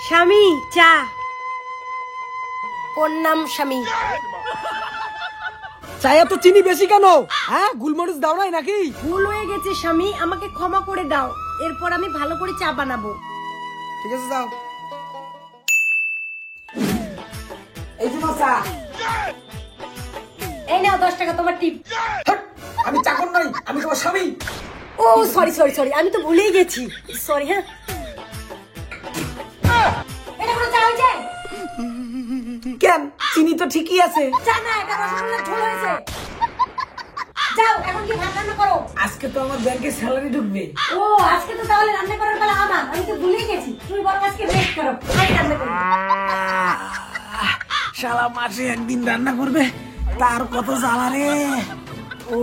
স্বামী চা। ওর নাম স্বামী। চায়ে তো চিনি বেশি কেন? হ্যাঁ, গোলমরিচ দাও নাই নাকি? ভুল হয়ে গেছে স্বামী, আমাকে ক্ষমা করে দাও। এরপর আমি ভালো করে চা বানাবো। ঠিক আছে, যাও। এই যে চা। এই নাও 10 টাকা তোমার টিপ। হাট, আমি চাকর নই, আমি তোমার স্বামী। ও সরি সরি সরি, আমি তো ভুলেই গেছি। সরি। হ্যাঁ, এটা কোনো চা হয়েছে? কেন, চিনি তো ঠিকই আছে। চা না, এটা রসগোল্লার ঝোল হয়েছে। যাও এখন কি ভাত রান্না করো। আজকে তো আমার ব্যাংকে স্যালারি ঢুকবে। ও আজকে তো তাহলে রান্না করার বেলা আমার, আমি তো ভুলেই গেছি। তুমি বরং আজকে রেস্ট করো, আমি রান্না করি। শালা মাসে একদিন রান্না করবে, তার কত জ্বালা রে। ও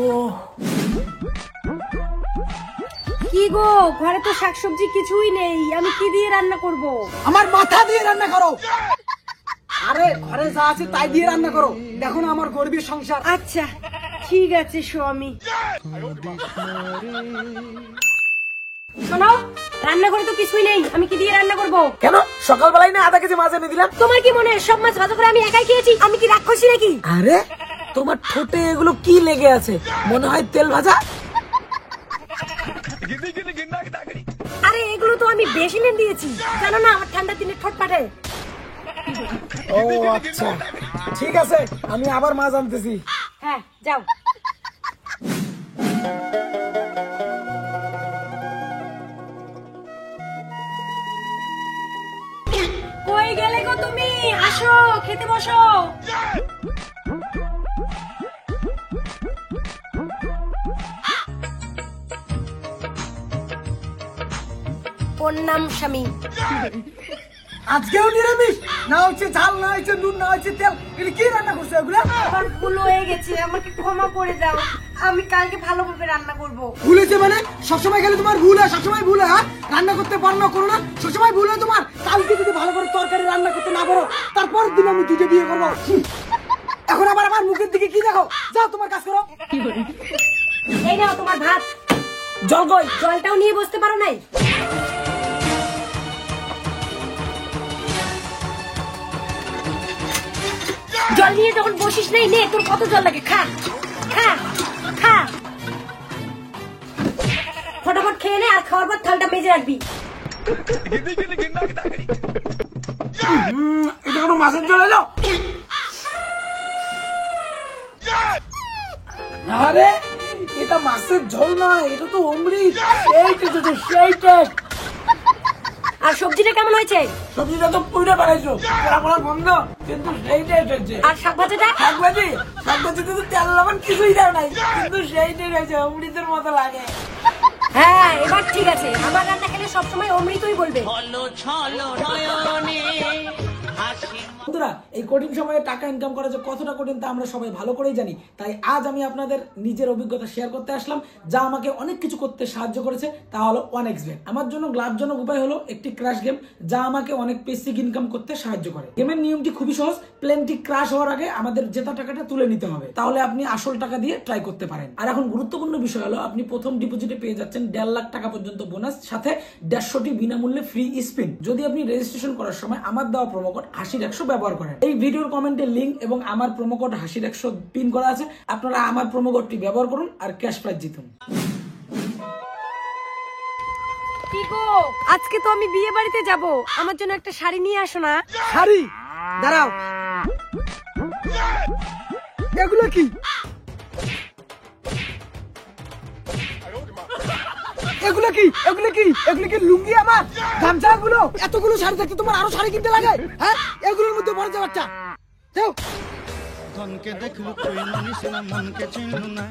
কি গো, ঘরে তো শাকসবজি কিছুই নেই, আমি কি দিয়ে রান্না করব? আমার মাথা দিয়ে রান্না করো। আরে ঘরে যা আছে তাই দিয়ে রান্না করো। দেখো না আমার গরিবের সংসার। আচ্ছা ঠিক আছে স্বামী। শোনো, রান্নাঘরে তো কিছুই নেই, আমি কি দিয়ে রান্না করব? কেন, সকালবেলায় না আধা কেজি মাছ এনে দিলাম। তোমার কি মনে হয় সব মাছ ভাজা করে আমি একাই খেয়েছি? আমি কি রাক্ষসী নাকি? আরে তোমার ঠোঁটে এগুলো কি লেগে আছে? মনে হয় তেল ভাজা। আরে এগুলো তো আমি বেসিনে দিয়েছি, জানো না আমার ঠান্ডার দিনে ঠোঁট ফাটে। ও আচ্ছা, ঠিক আছে, আমি আবার মাছ আনতেছি। হ্যাঁ যাও। কই গেলে গো তুমি? আসো খেতে বসো। ওর নাম স্বামী। আজকেও নিরামিষ? না হচ্ছে ঝাল, না হচ্ছে নুন, না হচ্ছে তেল, এটা কি রান্না করছে এগুলা? আমার ভুল হয়ে গেছে, আমাকে ক্ষমা করে দাও। আমি কালকে ভালোভাবে রান্না করব। ভুল হয়েছে মানে? সবসময় গেলে তোমার ভুল হয়, সবসময় ভুল হয়। রান্না করতে পারো না, করো না, সবসময় ভুল হয় তোমার। কালকে যদি ভালো করে তরকারি রান্না করতে না পারো, তারপরের দিন আমি দুটো বিয়ে করবো। এখন আবার আমার মুখের দিকে কি দেখো? যাও তোমার কাজ করো। এই নাও তোমার ভাত। জল কই? জলটাও নিয়ে বসতে পারো নাই? জল নিয়ে যখন বসিস নাই, নে তোর কত জল লাগে, খা খা খা। ফটাফট খেয়ে নে, আর খাওয়ার পর থালটা মেজে রাখবি। এটা কোনো মাছের জল এলো? আরে এটা মাছের ঝোল নয়, এটা তো অমৃত। সেই টেস্ট, সেই টেস্ট। আর সবজিটা কেমন হয়েছে? সবজিটা তো পুইটা বানাইছো, পোড়া বন্ধ, কিন্তু সেই টেস্ট হচ্ছে। আর শাক ভাজাটা? শাকভাজিতে তো তেল লবণ কিছুই দেয় নাই, কিন্তু সেই টেস্ট হয়েছে, অমৃতের মতো লাগে। হ্যাঁ এবার ঠিক আছে, আমার রান্না খেলে সবসময় অমৃতই বলবে। বন্ধুরা, এই কঠিন সময়ে টাকা ইনকাম করা যে কতটা কঠিন তা আমরা সবাই ভালো করেই জানি। তাই আজ আমি আপনাদের নিজের অভিজ্ঞতা শেয়ার করতে আসলাম, যা আমাকে অনেক কিছু করতে সাহায্য করেছে। তা হলো 1xBet। আমার জন্য লাভজনক উপায় হলো একটি ক্র্যাশ গেম, যা আমাকে অনেক বেসিক ইনকাম করতে সাহায্য করে। গেমের নিয়মটি খুবই সহজ। প্লেনটি ক্র্যাশ হওয়ার আগে আমাদের জেতা টাকাটা তুলে নিতে হবে, তাহলে আপনি আসল টাকা দিয়ে ট্রাই করতে পারেন। আর এখন গুরুত্বপূর্ণ বিষয় হলো, আপনি প্রথম ডিপোজিটে পেয়ে যাচ্ছেন 1.5 লাখ টাকা পর্যন্ত বোনাস, সাথে 150টি বিনামূল্যে ফ্রি স্পিন, যদি আপনি রেজিস্ট্রেশন করার সময় আমার দেওয়া প্রোমো কোড হাসির100 ব্যবহার করেন। এই ভিডিওর কমেন্টে লিংক এবং আমার প্রোমো কোড হাসির100 পিন করা আছে। আপনারা আমার প্রোমো কোডটি ব্যবহার করুন আর ক্যাশ প্রাইজ জিতুন। কি গো, আজকে তো আমি বিয়ে বাড়িতে যাব, আমার জন্য একটা শাড়ি নিয়ে আসো না। শাড়ি? দাঁড়াও, এগুলো কি? এগুলো কি? এগুলো কি? এগুলো কি লুঙ্গি? আমার গামছা গুলো, এতগুলো শাড়ি দেখতে তোমার আরো শাড়ি কিনতে লাগে? হ্যাঁ, এগুলোর মধ্যে বড় যা বাচ্চা। যাও। ধনকে দেখলু কই মানিস না, মনকে চিনলু না।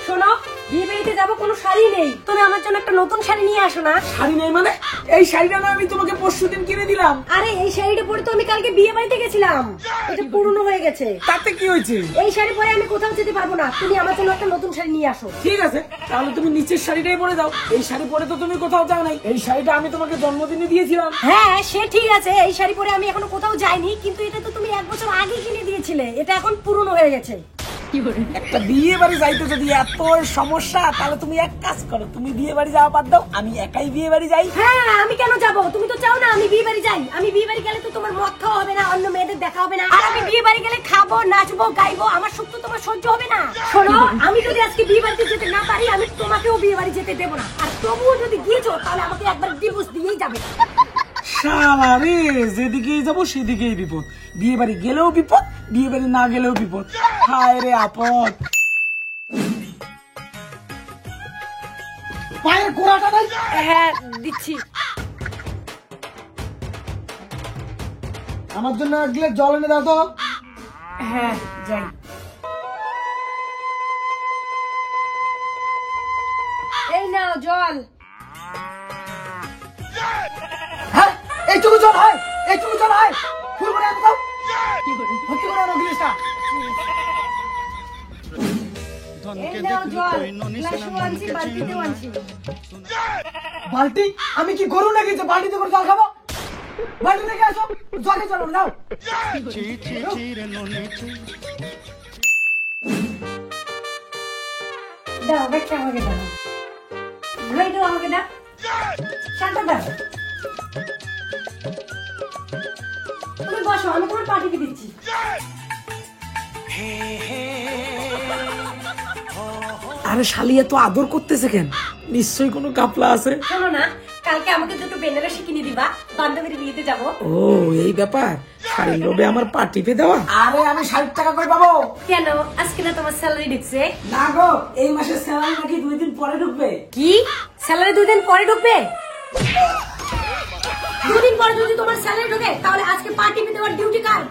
শোনো, বিয়ে বাড়িতে যাবো, কোনো শাড়ি নেই, তুমি আমার জন্য একটা নতুন শাড়ি নিয়ে আসো না। শাড়ি নেই মানে? এই শাড়িটা না আমি তোমাকে পরশুদিন কিনে দিলাম। আরে এই শাড়িটা পরে তো আমি কালকে বিয়ে বাড়িতে গেছিলাম, এটা পুরনো হয়ে গেছে। তাতে কি হয়েছে? এই শাড়ি পরে আমি কোথাও যেতে পারবো না, তুমি আমার জন্য একটা নতুন শাড়ি নিয়ে আসো। ঠিক আছে, তাহলে তুমি নিচের শাড়িটাই পরে যাও। এই শাড়ি পরে তো তুমি কোথাও যাও নাই। এই শাড়িটা আমি তোমাকে জন্মদিনে দিয়েছিলাম। হ্যাঁ সে ঠিক আছে, এই শাড়ি পরে আমি এখনো কোথাও যাইনি, কিন্তু এটা তো তুমি 1 বছর আগে কিনে দিয়েছিলে, এটা এখন পুরনো হয়ে গেছে। একটা বিয়ে বাড়ি যাইতে যদি এত সমস্যা, তাহলে তুমি এক কাজ করো, তুমি বিয়ে বাড়ি যাওয়া বাদ দাও, আমি একাই বিয়ে বাড়ি যাই। হ্যাঁ, আমি কেন যাব? তুমি তো চাও না আমি বিয়ে বাড়ি যাই। আমি বিয়ে বাড়ি গেলে তো তোমার মদ খাওয়া হবে না, অন্য মেয়েদের দেখা হবে না। আর আমি বিয়ে বাড়ি গেলে খাবো, নাচবো, গাইবো, আমার সুখ তো তোমার সহ্য হবে না। শোনো, আমি যদি আজকে বিয়ে বাড়িতে যেতে না পারি, আমি তোমাকেও বিয়ে বাড়ি যেতে দেবো না। আর তবুও যদি গিয়েছো, তাহলে আমাকে একবার ডিভোর্স দিয়েই যাবে। শালা রে, যেদিকেই যাবো সেদিকেই বিপদ। বিয়ে বাড়ি গেলেও বিপদ, বিয়ে বাড়ি না গেলেও বিপদ। হায় রে আপদ। পায়ের গোড়াটা নাই? হ্যাঁ, দিচ্ছি। আমার জন্য এক গ্লাস জল এনে দাও তো। হ্যাঁ, যাই। এই নাও জল। হ্যাঁ, এইটুকু জল হয়? এইটুকু জল হয়? ফুল করে আনো দাও। ভর্তি করে আনো গ্লাসটা। ধনকে এই নাও দেখলু জল। কইন নিশানা গ্লাসও আনছি, মনকে বালতিতেও আনছি। বালতি? আমি কি গরু নাকি যে বালতিতে করে জল খাবো? বালতি থেকে আসো, জলে চলো নাও। ছি ছি ছি রে ননি ছি। দাও, ব্যাগটা আমাকে দাও। ঘড়িটাও আমাকে দাও। শানটা দাও। তুমি বসো, আমি তোমার পা টিপে দিচ্ছি। আরে শালি এত আদর করতেছে কেন? নিশ্চয়ই কোনো কাপলা আছে। শোনো না, কালকে আমাকে দুটো বেনারসি কিনে দিবা, বান্ধবীর বিয়েতে যাবো। ও, এই ব্যাপার। শাড়ির লোভে আমার পা টিপে দেওয়া? আরে আমি 60 টাকা করে পাবো। কেন, আজকে না তোমার স্যালারি ঢুকছে? না গো, এই মাসের স্যালারি নাকি 2 দিন পরে ঢুকবে। কি? স্যালারি 2 দিন পরে ঢুকবে? 2 দিন পরে যদি তোমার স্যালারি ঢোকে, তাহলে আজকে পা টিপে দেওয়ার ডিউটি কার?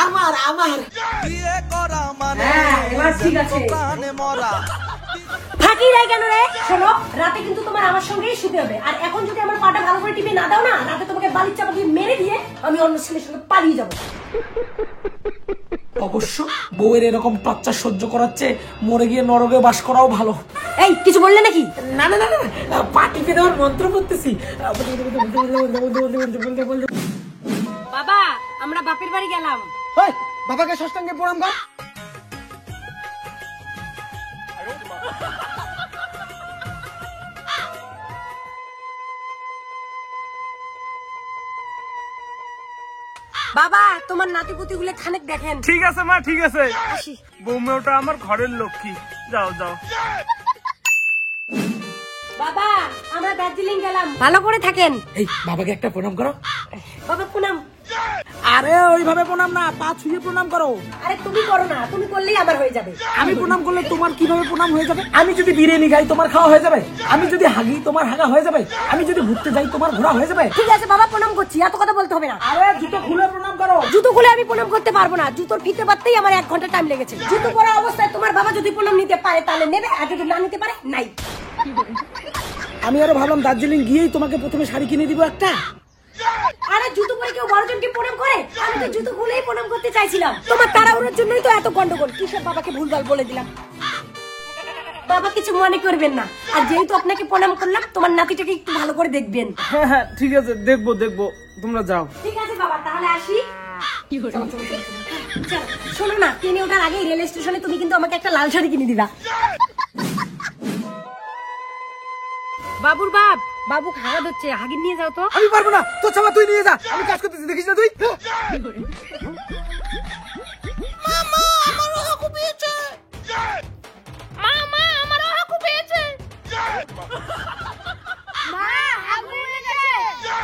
আমার। হ্যাঁ, এবার ঠিক আছে। ফাঁকি দেয় কেন রে? শোনো, রাতে কিন্তু তোমার আমার সঙ্গেই শুতে হবে। আর এখন যদি আমার পাটা ভালো করে টিপে না দাও না, রাতে তোমাকে বালির চাপা দিয়ে মেরে দিয়ে আমি অন্য ছেলের সঙ্গে পালিয়ে যাবো। অবশ্য বউয়ের এরকম টর্চার সহ্য করাচ্ছে মরে গিয়ে নরকে বাস করাও ভালো। এই, কিছু বললে নাকি? না না না না, পা টিপে দেওয়ার মন্ত্র করতেছি। বাবা, আমরা বাপের বাড়ি গেলাম। ওই, বাবাকে ষষ্ঠাঙ্গে প্রণাম কর। বাবা, তোমার নাতিপুতি গুলো খানিক দেখেন। ঠিক আছে মা, ঠিক আছে। আসি। বৌমা ওটা আমার ঘরের লক্ষ্মী। যাও যাও। বাবা, আমরা দার্জিলিং গেলাম। ভালো করে থাকেন। এই, বাবাকে একটা প্রণাম করো। বাবা প্রণাম। আরে ওইভাবে প্রণাম না, পা ছুঁয়ে প্রণাম করো। আরে তুমি করো না, তুমি করলেই আমার হয়ে যাবে। আমি প্রণাম করলে তোমার কিভাবে প্রণাম হয়ে যাবে? আমি যদি বিরিয়ানি খাই তোমার খাওয়া হয়ে যাবে? আমি যদি হাগি তোমার হাগা হয়ে যাবে? আমি যদি ঘুরতে যাই তোমার ঘোরা হয়ে যাবে? ঠিক আছে বাবা, প্রণাম করছি, এত কথা বলতে হবে না। আরে জুতো খুলে প্রণাম করো। জুতো খুলে আমি প্রণাম করতে পারবো না, জুতোর ফিতে বাঁধতেই আমার 1 ঘন্টা টাইম লেগেছে। জুতো পরা অবস্থায় তোমার বাবা যদি প্রণাম নিতে পারে তাহলে নেবে, আর যদি না নিতে পারে নাই। আমি আরো ভাবলাম দার্জিলিং গিয়েই তোমাকে প্রথমে শাড়ি কিনে দিব একটা। আরে জুতো পরে কেউ 12 জনকে প্রণাম করে? আমি তো জুতো খুলেই প্রণাম করতে চাইছিলাম। তোমার তাড়াহুড়োর জন্যই তো এত গন্ডগোল। কিসব বাবাকে ভুলভাল বলে দিলাম। বাবা কিছু মনে করবেন না, আর যেহেতু আপনাকে প্রণাম করলাম, তোমার নাতিটাকে একটু ভালো করে দেখবেন। হ্যাঁ হ্যাঁ, ঠিক আছে, দেখবো দেখবো। তোমরা যাও। ঠিক আছে বাবা, তাহলে আসি। চলো, চলো, চলো, চলো। শোনো না, ট্রেনে ওঠার আগে রেল স্টেশনে তুমি কিন্তু আমাকে একটা লাল শাড়ি কিনে দিবা। বাবুর বাপ, বাবু হাগা হচ্ছে, হাগির নিয়ে যাও তো। আমি পারবো না, তো চাবা তুই নিয়ে যা। আমি কাজ করতেছি, দেখিস না তুই?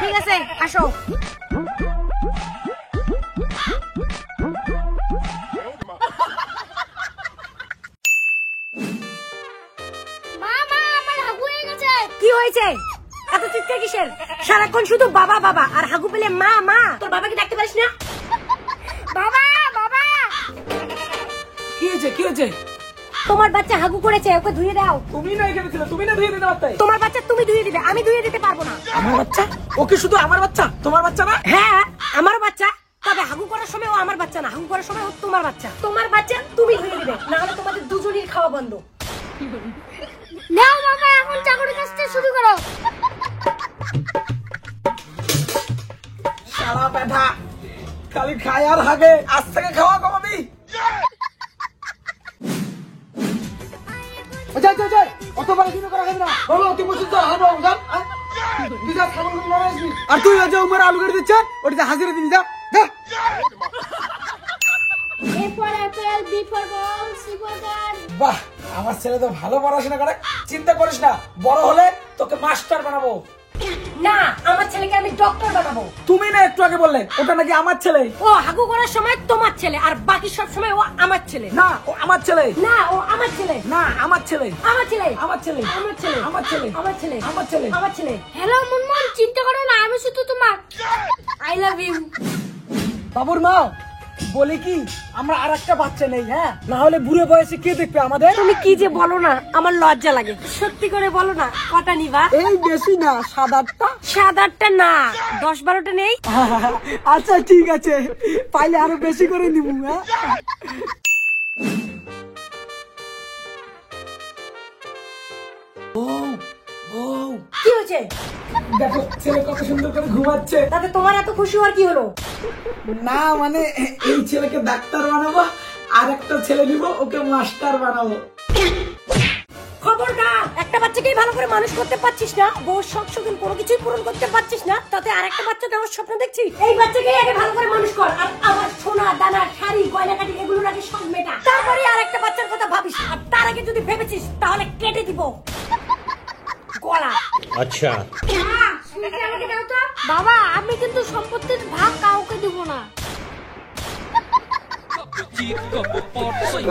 ঠিক আছে, আসো। কি হয়েছে? এত চিৎকার কিসের? সারাক্ষণ শুধু বাবা বাবা, আর হাগু পেলে মা মা। তোর বাবাকে ডাকতে পারিস না? বাবা বাবা। কি হয়েছে? কি হয়েছে? তোমার বাচ্চা হাগু করেছে, ওকে ধুয়ে দাও। তুমি না এখানে ছিল, তুমি না ধুয়ে দিতে পারতে। তোমার বাচ্চা তুমি ধুয়ে দিবে, আমি ধুয়ে দিতে পারবো না। আমার বাচ্চা? ওকে শুধু আমার বাচ্চা, তোমার বাচ্চা না? হ্যাঁ, আমার বাচ্চা। তবে হাগু করার সময় ও আমার বাচ্চা না, হাগু করার সময় ও তোমার বাচ্চা। তোমার বাচ্চা তুমি ধুয়ে দিবে, না হলে তোমাদের দুজনের খাওয়া বন্ধ। নাও বাবা, এখন চাকরি কাজটা শুরু করো। শালা ব্যাটা, খালি খায় আর হাগে। আজ থেকে খাওয়া কমাবি। পারে দিনে করা খাবি না বলো তুই বসে যা হবে ওখান তুই যা খাবার করে লড়াই আসবি আর তুই যে উমার আলু কেটে দিচ্ছে ওটাতে হাজিরা দিবি যা যা A for apple, B for ball, C for gun. বাহ আমার ছেলে তো ভালো পড়াশোনা করে চিন্তা করিস না বড় হলে তোকে মাস্টার বানাবো না আমার ছেলেকে আমি ডক্টর বানাবো। তুমি না একটু আগে বললে ওটা নাকি আমার ছেলে ও হাগু করার সময় তোমার ছেলে আর বাকি সব সময় ও আমার ছেলে। না ও আমার ছেলে না ও আমার ছেলে। না আমার ছেলে আমার ছেলে। আমার ছেলে আমার ছেলে। আমার ছেলে আমার ছেলে। আমার ছেলে আমার ছেলে। হ্যালো মুনমুন চিন্তা করো না আমি শুধু তোমার আই লাভ ইউ। বাবুর মা বলে কি আমরা আর একটা বাচ্চা নেই হ্যাঁ না হলে বুড়ো বয়সে কে দেখবে আমাদের তুমি কি যে বলো না আমার লজ্জা লাগে সত্যি করে বলো না কটা নিবা? এই বেশি না 7-8টা 7-8টা না 10-12টা নেই। আচ্ছা ঠিক আছে পাইলে আরো বেশি করে নিব হ্যাঁ ও ও কি হয়েছে? দেখো ছেলে কত সুন্দর করে ঘুমাচ্ছে তাতে তোমার এত খুশি হওয়ার কি হলো? না মানে এই ছেলেকে ডাক্তার বানাবো আর একটা ছেলে নিব ওকে মাস্টার বানাবো খবরদার একটা বাচ্চাকেই ভালো করে মানুষ করতে পারছিস না বউর শখ শৌখিন কোনো কিছুই পূরণ করতে পারছিস না তাতে আরেকটা বাচ্চা দেওয়ার স্বপ্ন দেখছিস। এই বাচ্চাকেই আগে ভালো করে মানুষ কর আর আমার সোনা দানা শাড়ি গয়নাকাটি এগুলো নাকি সব মেটা তারপরে আরেকটা বাচ্চার কথা ভাবিস আর তার আগে যদি ভেবেছিস তাহলে কেটে দিব গলা। अच्छा আমাকে দাও তো বাবা আমি কিন্তু সম্পত্তির ভাগ কাউকে দিব না। Chico, por soy